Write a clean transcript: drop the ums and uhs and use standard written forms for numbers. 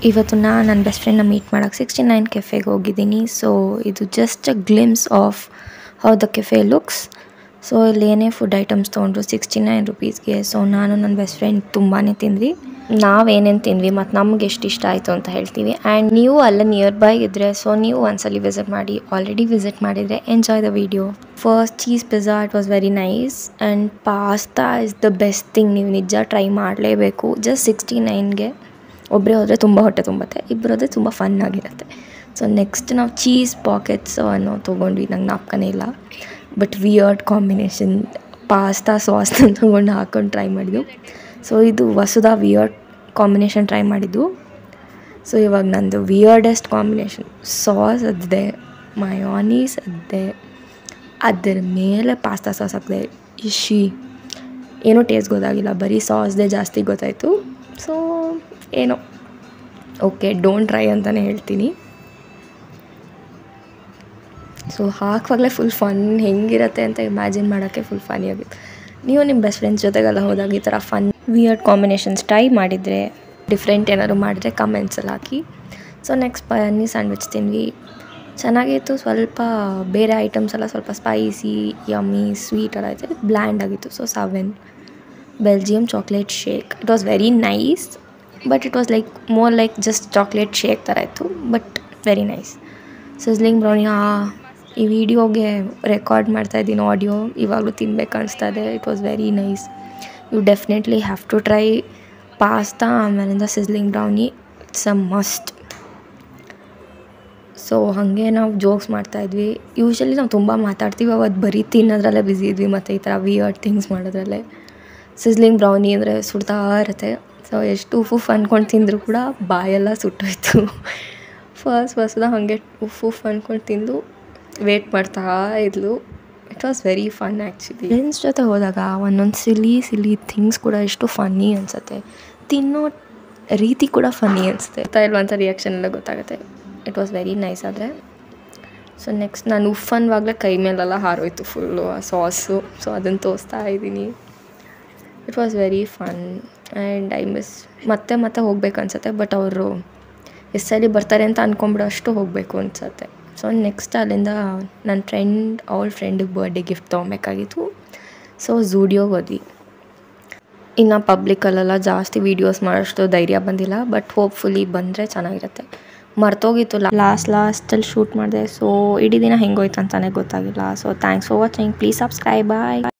ಇವತ್ತು ನನ್ನ best ಫ್ರೆಂಡ್ನ meet ಮಾಡೋಕ್ಕೆ 69 ಕೆಫೆಗೆ ಹೋಗಿದ್ದೀನಿ. ಸೊ ಇದು just a glimpse of how the cafe looks. So ಇಲ್ಲಿ ಏನೇ ಫುಡ್ ಐಟಮ್ಸ್ ತೊಗೊಂಡ್ರು 69 ರುಪೀಸ್ಗೆ. ಸೊ ನಾನು ನನ್ನ ಬೆಸ್ಟ್ ಫ್ರೆಂಡ್ ತುಂಬಾ ತಿಂದ್ವಿ. ನಾವೇನೇನು ತಿಂದ್ವಿ ಮತ್ತು ನಮ್ಗೆ ಎಷ್ಟು ಇಷ್ಟ ಆಯಿತು ಅಂತ ಹೇಳ್ತೀವಿ. ಆ್ಯಂಡ್ ನೀವು ಅಲ್ಲೇ ನಿಯರ್ ಬೈ ಇದ್ದರೆ ಸೊ ನೀವು ಒಂದ್ಸಲಿ ವಿಸಿಟ್ ಮಾಡಿ. ಆಲ್ರೆಡಿ ವಿಸಿಟ್ ಮಾಡಿದರೆ enjoy the video. First cheese pizza, it was very nice. And pasta is the best thing. ನೀವು ನಿಜ ಟ್ರೈ ಮಾಡಲೇಬೇಕು. ಜಸ್ಟ್ 69ಗೆ ಒಬ್ಬರೇ ಹೋದರೆ ತುಂಬ ಹೊಟ್ಟೆ ತುಂಬುತ್ತೆ, ಇಬ್ಬರು ಹೋದರೆ ತುಂಬ ಫನ್ ಆಗಿರುತ್ತೆ. ಸೊ ನೆಕ್ಸ್ಟ್ ನಾವು ಚೀಸ್ ಪಾಕೆಟ್ಸ್ ಅನ್ನೋ ತೊಗೊಂಡ್ವಿ, ನಂಗೆ ಜ್ಞಾಪಕನೇ ಇಲ್ಲ. ಬಟ್ ವಿಯರ್ಡ್ ಕಾಂಬಿನೇಷನ್ ಪಾಸ್ತಾ ಸಾಸ್ನ ತೊಗೊಂಡು ಹಾಕ್ಕೊಂಡು ಟ್ರೈ ಮಾಡಿದ್ದು. ಸೊ ಇದು ವಸುದ ವಿಯರ್ಡ್ ಕಾಂಬಿನೇಷನ್ ಟ್ರೈ ಮಾಡಿದ್ದು. ಸೊ ಇವಾಗ ನಂದು ವಿಯರ್ಡೆಸ್ಟ್ ಕಾಂಬಿನೇಷನ್ ಸಾಸ್ ಅದಿದೆ, ಮಯೋನೀಸ್ ಅದಿದೆ, ಅದರ ಮೇಲೆ ಪಾಸ್ತಾ ಸಾಸ್ ಹಾಕಿದೆ. ಇಶಿ ಏನೂ ಟೇಸ್ಟ್ ಗೊತ್ತಾಗಿಲ್ಲ, ಬರೀ ಸಾಸ್ದೇ ಜಾಸ್ತಿ ಗೊತ್ತಾಯಿತು. ಸೊ ಏನೋ ಓಕೆ, ಡೋಂಟ್ ಟ್ರೈ ಅಂತಲೇ ಹೇಳ್ತೀನಿ. ಸೊ ಹಾಕುವಾಗಲೇ ಫುಲ್ ಫನ್ ಹೆಂಗಿರುತ್ತೆ ಅಂತ ಇಮ್ಯಾಜಿನ್ ಮಾಡೋಕ್ಕೆ ಫುಲ್ ಫನಿ ಆಗಿತ್ತು. ನೀವು ನಿಮ್ಮ ಬೆಸ್ಟ್ ಫ್ರೆಂಡ್ಸ್ ಜೊತೆಗೆಲ್ಲ ಹೋದಾಗ ಈ ಥರ ಫನ್ ವಿಯರ್ಡ್ ಕಾಂಬಿನೇಷನ್ಸ್ ಟ್ರೈ ಮಾಡಿದರೆ, ಡಿಫ್ರೆಂಟ್ ಏನಾದ್ರು ಮಾಡಿದರೆ ಕಮೆಂಟ್ಸಲ್ಲಿ ಹಾಕಿ. ಸೊ ನೆಕ್ಸ್ಟ್ ಬನ್ನಿ ಸ್ಯಾಂಡ್ವಿಚ್ ತಿಂದ್ವಿ, ಚೆನ್ನಾಗಿತ್ತು. ಸ್ವಲ್ಪ ಬೇರೆ ಐಟಮ್ಸ್ ಎಲ್ಲ ಸ್ವಲ್ಪ ಸ್ಪೈಸಿ ಯಮ್ಮಿ ಸ್ವೀಟ್ ಎಲ್ಲ ಇತ್ತು, ಬ್ಲ್ಯಾಂಡ್ ಆಗಿತ್ತು. So 7 Belgium chocolate shake, it was very nice. But it was like more like just chocolate shake ಥರ ಇತ್ತು, but very nice. Sizzling brownie, ಈ ವಿಡಿಯೋಗೆ ರೆಕಾರ್ಡ್ ಮಾಡ್ತಾಯಿದ್ದೀನಿ ಆಡಿಯೋ, ಇವಾಗಲೂ ತಿನ್ಬೇಕು ಅನಿಸ್ತಾ ಇದೆ. It was very nice. You definitely have to try pasta ಆಮೇಲಿಂದ sizzling brownie, it's a must. So ಹಾಗೆ ನಾವು ಜೋಕ್ಸ್ ಮಾಡ್ತಾಯಿದ್ವಿ. ಯೂಶ್ವಲಿ ನಾವು ತುಂಬ ಮಾತಾಡ್ತೀವಿ, ಅವತ್ತು ಬರೀ ತಿನ್ನೋದ್ರಲ್ಲೇ ಬ್ಯುಸಿ ಇದ್ವಿ ಮತ್ತು ಈ ಥರ ವಿಯರ್ಡ್ ಥಿಂಗ್ಸ್ ಮಾಡೋದ್ರಲ್ಲೇ. ಸಿಸ್ಲಿಂಗ್ ಬ್ರೌನಿ ಅಂದರೆ ಸುಡ್ತಾ ಇರುತ್ತೆ. ಸೊ ಎಷ್ಟು ಉಫ್ ಅಂದ್ಕೊಂಡು ತಿಂದರೂ ಕೂಡ ಬಾಯೆಲ್ಲ ಸುಟ್ಟೋಯ್ತು. ಫಸ್ಟ್ ಹಾಗೆ ಉಫ್ ಅಂದ್ಕೊಂಡು ತಿಂದು ವೇಟ್ ಮಾಡ್ತಾ ಇದ್ಲು. It was very fun actually. Friends ಜೊತೆ ಹೋದಾಗ ಒಂದೊಂದು ಸಿಲಿ ಥಿಂಗ್ಸ್ ಕೂಡ ಎಷ್ಟು ಫನ್ನಿ ಅನಿಸುತ್ತೆ, ತಿನ್ನೋ ರೀತಿ ಕೂಡ ಫನ್ನಿ ಅನಿಸುತ್ತೆ. ಇಲ್ವಂತ ರಿಯಾಕ್ಷನ್ ಎಲ್ಲ ಗೊತ್ತಾಗುತ್ತೆ. It was very nice. ಆದರೆ ಸೊ ನೆಕ್ಸ್ಟ್ ನಾನು ಉಫ್ ಅನ್ನುವಾಗಲೇ ಕೈ ಮೇಲೆಲ್ಲ ಹಾರೋಯ್ತು ಫುಲ್ಲು ಆ ಸಾಸು. ಸೊ ಅದನ್ನು ತೋರಿಸ್ತಾ ಇದ್ದೀನಿ. It was very fun and I miss ಮತ್ತೆ ಹೋಗ್ಬೇಕು ಅನ್ಸುತ್ತೆ. ಬಟ್ ಅವರು ಎಷ್ಟು ಸಲ ಬರ್ತಾರೆ ಅಂತ ಅಂದ್ಕೊಂಬಿಡೋ ಅಷ್ಟು ಹೋಗಬೇಕು ಅನ್ಸುತ್ತೆ. ಸೊ ನೆಕ್ಸ್ಟ್ ಅಲ್ಲಿಂದ ನನ್ನ ಅವಳ ಫ್ರೆಂಡಿಗೆ ಬರ್ಡೇ ಗಿಫ್ಟ್ ತೊಗೊಬೇಕಾಗಿತ್ತು. ಸೊ ಝೂಡಿಯೋಗೆ ಹೋದ್ವಿ. ಇನ್ನು ಪಬ್ಲಿಕಲ್ಲೆಲ್ಲ ಜಾಸ್ತಿ ವೀಡಿಯೋಸ್ ಮಾಡೋಷ್ಟು ಧೈರ್ಯ ಬಂದಿಲ್ಲ, ಬಟ್ ಹೋಪ್ಫುಲಿ ಬಂದರೆ ಚೆನ್ನಾಗಿರುತ್ತೆ. ಮರ್ತೋಗಿತ್ತು ಲಾಸ್ಟಲ್ಲಿ ಶೂಟ್ ಮಾಡಿದೆ. ಸೊ ಇಡೀ ದಿನ ಹೆಂಗೋಯ್ತು ಅಂತಲೇ ಗೊತ್ತಾಗಿಲ್ಲ. So thanks for watching, please subscribe, bye.